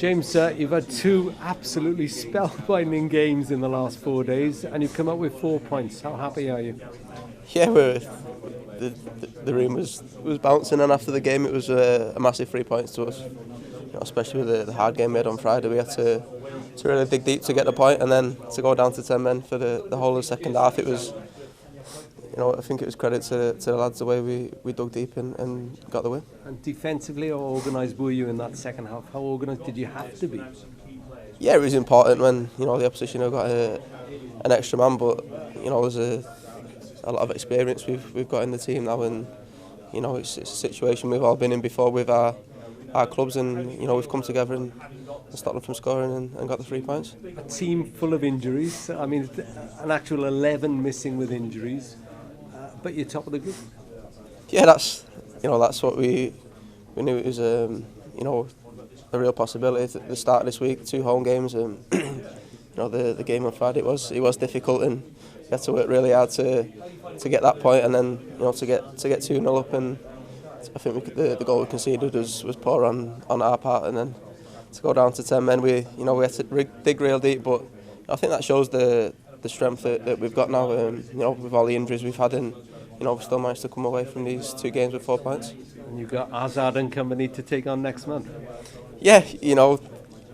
James, you've had two absolutely spellbinding games in the last 4 days, and you've come up with 4 points. How happy are you? Yeah, the room was bouncing, and after the game it was a massive 3 points to us. Especially with the hard game we had on Friday, we had to really dig deep to get the point, and then to go down to 10 men for the whole of the second half. It was, I think it was credit to the lads the way we dug deep and got the win. And defensively, how organised were you in that second half? How organised did you have to be? Yeah, it was important when the opposition have got an extra man, but there's a lot of experience we've got in the team now, and it's a situation we've all been in before with our clubs, and we've come together and stopped them from scoring and got the 3 points. A team full of injuries. I mean, an actual 11 missing with injuries, but you're top of the group. Yeah, that's what we knew. It was a real possibility at the start of this week. 2 home games, and the game on Friday it was difficult, and we had to work really hard to get that point, and then to get 2-0 up, and I think the goal we conceded was poor on our part, and then to go down to 10 men, we had to dig real deep, but I think that shows the strength that we've got now. With all the injuries we've had, and we still managed to come away from these 2 games with 4 points. And you've got Hazard and company to take on next month. Yeah,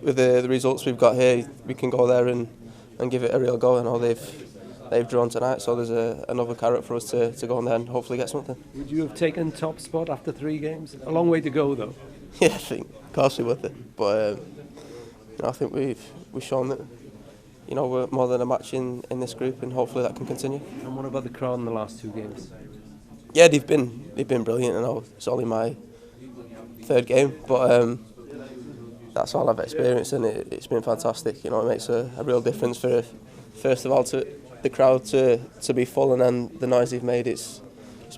with the results we've got here, we can go there and give it a real go. I know they've drawn tonight, so there's another carrot for us to go on there and hopefully get something. Would you have taken top spot after 3 games? A long way to go, though. Yeah, I think, of course, we're worth it. But I think we've shown that we're more than a match in this group, and hopefully that can continue. And what about the crowd in the last 2 games? Yeah, they've been brilliant. I know it's only my 3rd game, but that's all I've experienced, and it's been fantastic. It makes a real difference for, first of all, to the crowd to be full, and then the noise they've made, it's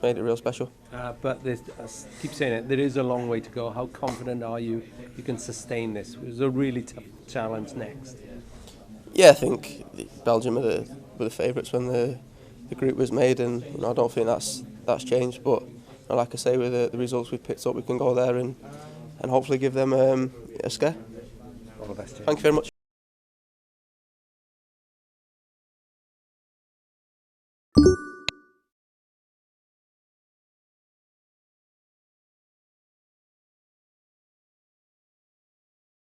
made it real special. But I keep saying it, there is a long way to go. How confident are you can sustain this? It's a really tough challenge next. Yeah, I think Belgium were the favourites when the group was made, and I don't think that's changed. But like I say, with the results we've picked up, we can go there and hopefully give them a scare. All the best. Thank you very much.